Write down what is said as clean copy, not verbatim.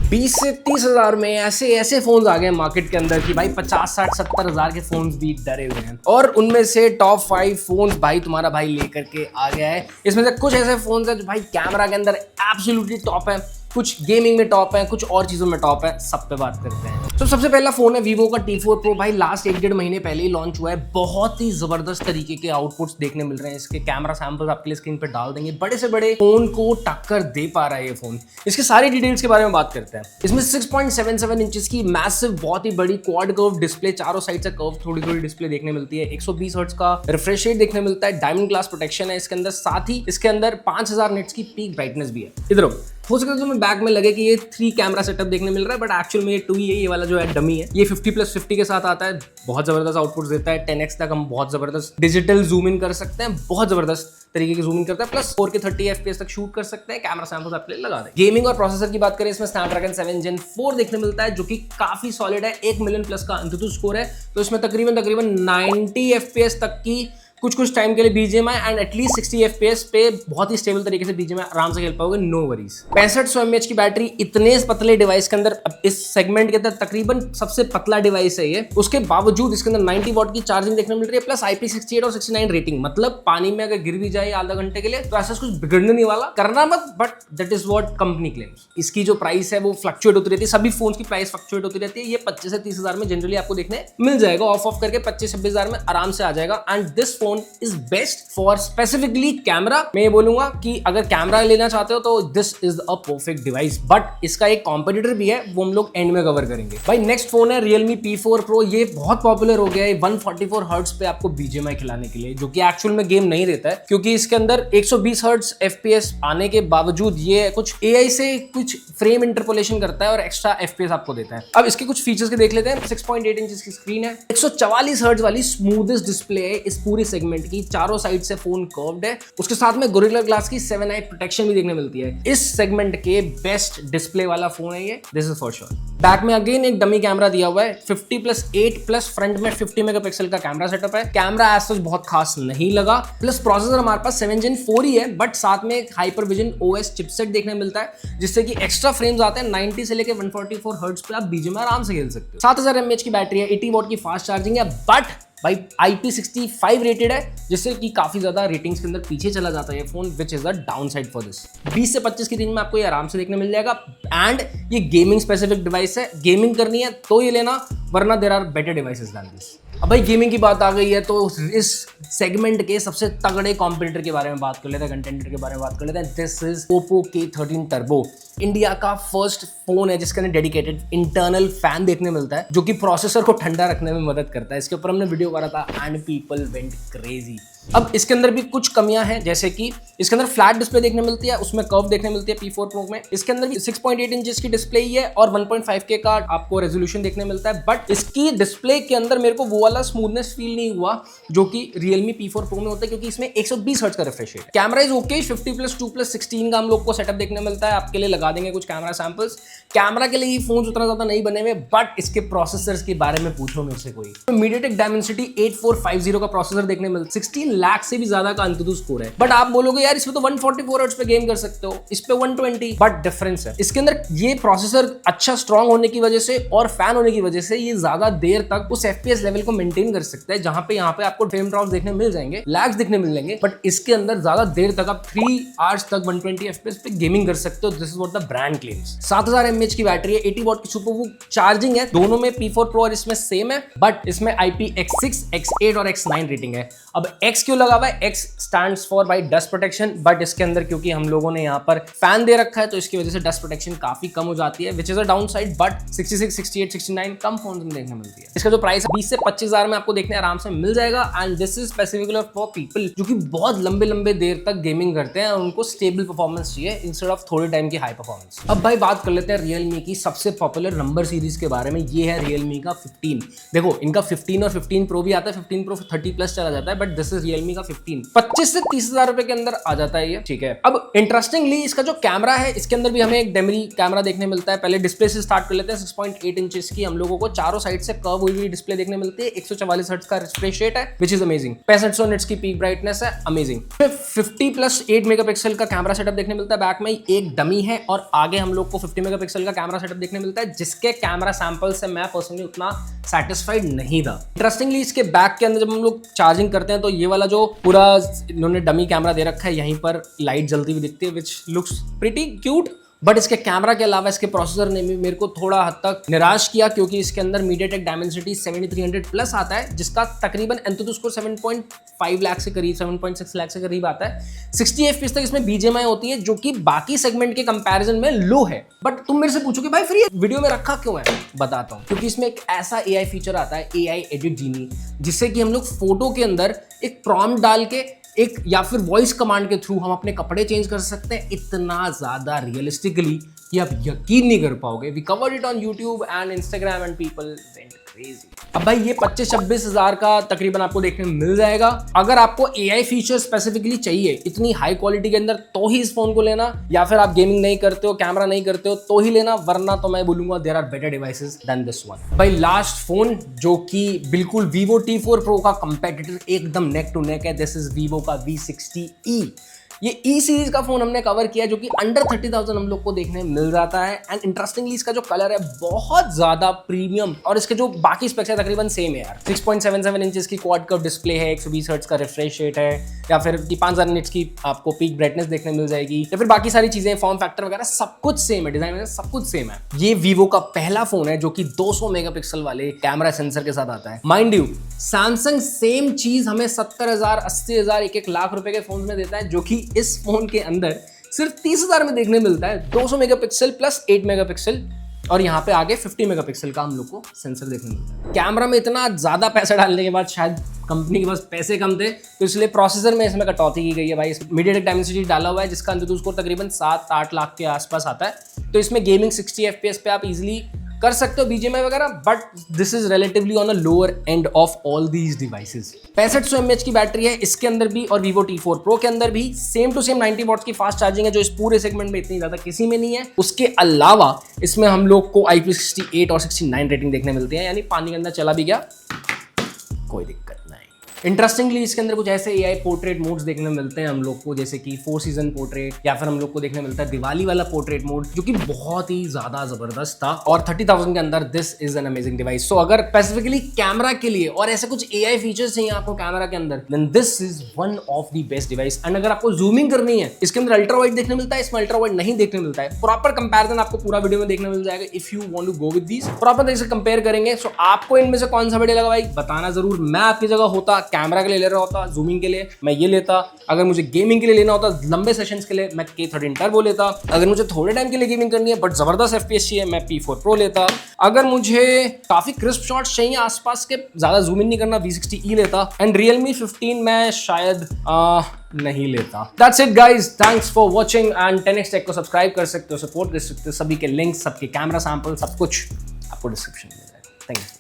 20 से 30 हजार में ऐसे ऐसे फोन आ गए मार्केट के अंदर कि भाई 50, 60, 70 हजार के फोन भी डरे हुए हैं। और उनमें से टॉप 5 फोन भाई तुम्हारा भाई लेकर के आ गया है। इसमें से कुछ ऐसे फोन है जो भाई कैमरा के अंदर एब्सोल्युटली टॉप है, कुछ गेमिंग में टॉप है, कुछ और चीजों में टॉप है। सब पे बात करते हैं। तो सबसे पहला फोन है वीवो का T4 Pro। भाई लास्ट 1-1.5 महीने पहले ही लॉन्च हुआ है। बहुत ही जबरदस्त तरीके के आउटपुट्स देखने मिल रहे हैं। इसके कैमरा सैंपल्स आपके लिए स्क्रीन पे डाल देंगे। बड़े से बड़े फोन को टक्कर दे पा रहा है ये फोन। इसके सारी डिटेल्स के बारे में बात करते हैं। इसमें 6.77 इंचेस की मैसिव बहुत ही बड़ी क्वाड कर्व डिस्प्ले, चारों साइड से कर्व थोड़ी थोड़ी डिस्प्ले देखने मिलती है। 120 हर्ट्ज का रिफ्रेश रेट देखने मिलता है। डायमंड ग्लास प्रोटेक्शन है इसके अंदर। साथ ही इसके अंदर 5000 निट्स की पीक ब्राइटनेस भी है। इधर हो सकता है तुम्हें बैक में लगे कि ये 3 कैमरा सेटअप देखने मिल रहा है, बट एक्चुअल में ये 2 ही है। ये वाला जो है डमी है। ये 50+50 के साथ आता है। बहुत जबरदस्त आउटपुट देता है। 10x तक हम बहुत जबरदस्त डिजिटल जूम इन कर सकते हैं। बहुत जबरदस्त तरीके की जूम इन करता है। प्लस 4K 30 FPS तक शूट कर सकते हैं। कैमरा सैंपल्स आपके लिए लगा दें। गेमिंग और प्रोसेसर की बात करें, इसमें स्नैपड्रैगन 7 Gen 4 देखने मिलता है, जो कि काफी सॉलिड है। 1 मिलियन प्लस का अंतुतु स्कोर है। तो इसमें तकरीबन 90 FPS तक की कुछ टाइम के लिए BGMI एंड एटलीस्ट 60 FPS पे बहुत ही स्टेबल तरीके से BGMI आराम से खेल पाओगे, नो वरीज। 6500 mAh की बैटरी इतने पतले डिवाइस के अंदर, इस सेगमेंट के अंदर तकरीबन सबसे पतला डिवाइस है ये। उसके बावजूद इसके अंदर 90 वॉट की चार्जिंग देखने मिल रही है, प्लस IP68 और 69 रेटिंग। मतलब पानी में अगर गिर भी जाए आधा घंटे के लिए तो ऐसा कुछ बिगड़ने नहीं वाला। करना मत, but that is what company claims. इसकी जो प्राइस है वो फ्लक्चुएट होती रहती है। सभी फोन की प्राइस फ्लक्चुएट होती रहती है। ये 25 से 30 हजार में जनरली आपको देखने मिल जाएगा। ऑफ करके 25-26 हजार में आराम से आ जाएगा। And this phone is best for specifically camera. मैं ये बोलूंगा कि अगर कैमरा लेना चाहते हो तो this is a perfect device. But इसका एक कॉम्पिटिटर भी है, वो हम लोग एंड में कवर करेंगे। भाई नेक्स्ट फोन है Realme P4 Pro। ये बहुत पॉपुलर हो गया है 144 हर्ट्ज पे आपको BGMI खिलाने के लिए, जो कि एक्चुअल में गेम नहीं देता है, क्योंकि इसके अंदर 120 हर्ट्ज FPS आने के बावजूद ये कुछ AI से कुछ फ्रेम इंटरपोलेशन करता है और एक्स्ट्रा FPS आपको देता है। अब इसके कुछ फीचर्स के देख लेते हैं। 6.8 इंच की स्क्रीन है। 144 हर्ट्ज वाली स्मूथेस्ट डिस्प्ले है इस पूरे सेगमेंट की। चारों साइड से फोन कर्व्ड है। उसके साथ में गोरिल्ला ग्लास की 7i प्रोटेक्शन भी देखने मिलती है। इस सेगमेंट के बेस्ट डिस्प्ले वाला फोन है ये, this is for sure. Back में अगेन एक डमी कैमरा दिया हुआ है। 50+8 प्लस फ्रंट में 50 मेगापिक्सल का कैमरा सेटअप है। कैमरा एज सच बहुत खास नहीं लगा। प्लस प्रोसेसर हमारे पास 7 Gen 4 ही है, बट साथ में एक हाइपरविजन OS चिपसेट देखने मिलता है, जिससे कि एक्स्ट्रा फ्रेम्स आते हैं। 90 से लेकर 144 हर्ट्ज पे आप BGMI आराम से खेल सकते हो। 7000 mAh की बैटरी है। 80 वॉट की फास्ट चार्जिंग है, बट भाई IP65 रेटेड है, जिससे कि काफी ज्यादा रेटिंग्स के अंदर पीछे चला जाता है ये phone, which is a down side for this. 20 से 25 की रेंज में आपको ये आराम से देखने मिल जाएगा। एंड ये गेमिंग स्पेसिफिक डिवाइस है। गेमिंग करनी है तो ये लेना, वरना there are better devices than this. अब भाई गेमिंग की बात आ गई है तो इस सेगमेंट के सबसे तगड़े कॉम्पिटिटर के बारे में बात कर लेते हैं, कंटेंटर के बारे में बात कर लेते हैं। This is Oppo K13 Turbo। India का फर्स्ट फोन है जिसके अंदर डेडिकेटेड इंटरनल फैन देखने मिलता है, जो कि प्रोसेसर को ठंडा रखने में मदद करता है। इसके ऊपर हमने वीडियो करा था एंड पीपल वेंट क्रेजी। अब इसके अंदर भी कुछ कमियां हैं, जैसे कि इसके अंदर फ्लैट डिस्प्ले देखने मिलती है, उसमें कर्व देखने मिलती है P4 Pro में। इसके अंदर भी 6.8 इंचेस की डिस्प्ले ही है और 1.5K का आपको रेजोल्यूशन देखने मिलता है। बट इसकी डिस्प्ले के अंदर मेरे को वो वाला स्मूथनेस फील नहीं हुआ जो कि Realme P4 Pro में होता है, क्योंकि इसमें 120 हर्ट्ज का refresh rate. Camera is okay. 50+2+16 का हम लोग को सेटअप देखने मिलता है। आपके लिए लगा देंगे कुछ कैमरा सैंपल्स। कैमरा के लिए ये फोन उतना ज्यादा नहीं बने हुए, बट इसके प्रोसेसर्स के बारे में पूछो मेरे से कोई, तो MediaTek Dimensity 8450 का प्रोसेसर देखने मिलता है। 16 लाख से भी ज्यादा का अंतुतु स्कोर है। बट आप बोलोगे यार इसमें तो 144 हर्ट्ज पे गेम कर सकते हो, इस पे 120, बट डिफरेंस है। इसके अंदर ये प्रोसेसर अच्छा स्ट्रांग होने की वजह से और फैन होने की वजह से ये ज्यादा देर तक उस FPS लेवल को मेंटेन कर सकता है, जहां पे यहाँ पे आपको फ्रेम ड्रॉप्स देखने मिल जाएंगे, लैग्स देखने मिल जाएंगे, बट इसके अंदर ज्यादा देर तक आप 3 आवर्स तक 120 FPS पे गेमिंग कर सकते हो। This is what the brand claims. 7000 mAh की बैटरी है। 80 वॉट की सुपर चार्जिंग है। दोनों में P4 Pro और इसमें सेम है, बट इसमें IPX6, X8 और X9 रेटिंग है। अब X क्यों लगा हुआ है? X stands for by dust protection, but इसके अंदर क्योंकि हम लोगों ने यहाँ पर फैन दे रखा है तो इसकी वजह से डस्ट प्रोटेक्शन काफी कम हो जाती है, which is a down side. But 66, 68, 69 come phone में देखने मिलती है। इसका जो प्राइस है 20 से 25 हजार में आपको देखने आराम से मिल जाएगा। And this is specifically for people जो कि बहुत लंबे देर तक गेमिंग करते हैं और उनको स्टेबल परफॉर्मेंस चाहिए इंस्टेड ऑफ थोड़े टाइम की हाई परफॉर्मेंस। अब भाई बात कर लेते हैं Realme की सबसे पॉपुलर नंबर सीरीज के बारे में। ये है Realme का 15। देखो इनका 15 और 15 Pro भी आता है। 15 Pro 30+ चला जाता है, but but this is Realme का 15। 25 से 30,000 रुपए के अंदर आ जाता है ये, ठीक है। अब इंटरेस्टिंगली इसका जो कैमरा है, इसके अंदर भी हमें एक डेमरी कैमरा देखने मिलता है। पहले डिस्प्ले से स्टार्ट कर लेते हैं। 6.8 इंचेस की हम लोगों को चारों साइड से कर्व हुई हुई डिस्प्ले देखने मिलती है। 144 हर्ट्ज का रिफ्रेश रेट है, विच इज अमेजिंग। 6500 निट्स की पीक ब्राइटनेस है, अमेजिंग। 50+8 मेगापिक्सल का कैमरा सेटअप देखने मिलता है। बैक में एक डमी है और आगे हम लोग को 50 मेगापिक्सल का कैमरा सेटअप देखने मिलता है, जिसके कैमरा सैंपल से मैं पर्सनली उतना सैटिस्फाइड नहीं था। इंटरेस्टिंगली इसके बैक के अंदर जब हम लोग चार्जिंग करते हैं तो ये वाला जो पूरा इन्होंने डमी कैमरा दे रखा है, यहीं पर लाइट जलती हुई दिखती है, which looks pretty cute. But इसके कैमरा के अलावा इसके प्रोसेसर ने भी मेरे को थोड़ा हद तक निराश किया, क्योंकि इसके अंदर MediaTek Dimensity 7300 प्लस आता है, जिसका तकरीबन Antutu स्कोर 7.5 लाख से करीब 7.6 लाख से करीब आता है। 60 FPS तक इसमें BGMI होती है, जो कि बाकी सेगमेंट के कंपैरिजन में लो है। बट तुम मेरे से पूछोगे भाई फिर ये वीडियो में रखा क्यों है, बताता हूँ। क्योंकि इसमें एक ऐसा AI फीचर आता है, AI एडिट जीनी, जिससे कि हम लोग फोटो के अंदर एक प्रॉम्प्ट डाल के एक या फिर वॉइस कमांड के थ्रू हम अपने कपड़े चेंज कर सकते हैं, इतना ज्यादा रियलिस्टिकली कि आप यकीन नहीं कर पाओगे। We covered it on YouTube and Instagram and people went crazy. अब भाई ये 25-26 हज़ार का तकरीबन आपको देखने में मिल जाएगा। अगर आपको AI फीचर स्पेसिफिकली चाहिए इतनी हाई क्वालिटी के अंदर, तो ही इस फोन को लेना, या फिर आप गेमिंग नहीं करते हो, कैमरा नहीं करते हो, तो ही लेना, वरना तो मैं बोलूंगा there are better devices than this one. भाई लास्ट फोन जो कि बिल्कुल Vivo T4 Pro का कंपेटिटर, एकदम नेक टू नेक है, दिस इज Vivo का V60e। ये E सीरीज का फोन हमने कवर किया, जो कि अंडर 30,000 हम लोग को देखने मिल जाता है। एंड इंटरेस्टिंगली इसका जो कलर है बहुत ज्यादा प्रीमियम, और इसके जो बाकी स्पेक्स है तकरीबन सेम है यार। 6.77 इंचेस की क्वाड कर्व डिस्प्ले है, 120 हर्ट्ज का रिफ्रेश रेट है, या फिर 5000 निट्स की आपको पीक ब्राइटनेस देखने मिल जाएगी, या फिर बाकी सारी चीजें, फॉर्म फैक्टर वगैरह सब कुछ सेम है, डिजाइन वगैरह सब कुछ सेम है। ये Vivo का पहला फोन है जो कि 200 मेगापिक्सल वाले कैमरा सेंसर के साथ आता है। माइंड यू, सैमसंग सेम चीज हमें 70,000, 80,000, 1-1 लाख रुपए के फोन में देता है, जो कि इस फोन के अंदर सिर्फ 30,000 में देखने मिलता है। 200 मेगापिक्सल प्लस 8 मेगापिक्सल, और यहाँ पे आगे 50 मेगापिक्सल का हम लोग को सेंसर देखने मिलता है। कैमरा में इतना ज्यादा पैसा डालने के बाद शायद कंपनी के पास पैसे कम थे, तो इसलिए प्रोसेसर में इसमें कटौती की गई है भाई। MediaTek Dimensity डाला हुआ है, जिसका Antutu स्कोर तकरीबन 7-8 लाख के आसपास आता है। तो इसमें गेमिंग 60 FPS पे आप इजीली कर सकते हो, BGMI वगैरह, but this is relatively on a lower end of all these devices. 6500 mAh की बैटरी है इसके अंदर भी, और Vivo T4 Pro के अंदर भी सेम टू सेम 90 वॉट्स की फास्ट चार्जिंग है, जो इस पूरे सेगमेंट में इतनी ज्यादा किसी में नहीं है। उसके अलावा इसमें हम लोग को IP68 और 69 रेटिंग देखने मिलती है, यानी पानी के अंदर चला भी गया कोई दिक्कत नहीं। इंटरेस्टिंगली इसके अंदर कुछ ऐसे AI पोर्ट्रेट मोड्स देखने मिलते हैं हम लोग को, जैसे कि 4 सीजन पोर्ट्रेट, या फिर हम लोग को देखने मिलता है दिवाली वाला पोर्ट्रेट मोड, जो कि बहुत ही ज्यादा जबरदस्त था। और 30,000 के अंदर this is an amazing device. So अगर स्पेसिफिकली कैमरा के लिए और ऐसे कुछ AI फीचर्स चाहिए आपको कैमरा के अंदर, then this is one of the best device. And अगर आपको जूमिंग करनी है, इसके अंदर अल्ट्रा वाइड देखने मिलता है, इसमें अल्ट्रा वाइड नहीं देखने मिलता है। प्रॉपर कंपैरिजन आपको पूरा वीडियो में देखने मिल जाएगा। If you want to go with this, proper तरीके से कंपेयर करेंगे। सो आपको इनमें से कौन सा बढ़िया लगा भाई, बताना जरूर। मैं आपकी जगह होता, कैमरा के लिए ले रहा होता, जूमिंग के लिए मैं ये लेता। अगर मुझे गेमिंग के लिए लेना होता, लंबे सेशंस के लिए, मैं K13 टर्बो लेता। अगर मुझे थोड़े टाइम के लिए गेमिंग करनी है बट जबरदस्त FPS चाहिए, मैं P4 Pro लेता। अगर मुझे काफी क्रिस्प शॉट्स चाहिए आसपास के, ज्यादा जूम इन नहीं करना, V60e लेता। एंड Realme 15 मैं शायद नहीं लेता। That's it guys, thanks for watching and 10x Tech को सब्सक्राइब कर सकते हो, सपोर्ट कर सकते हो। सभी के लिंक्स, सबके कैमरा सैंपल, सब कुछ आपको डिस्क्रिप्शन में मिल जाएगा। Thank you.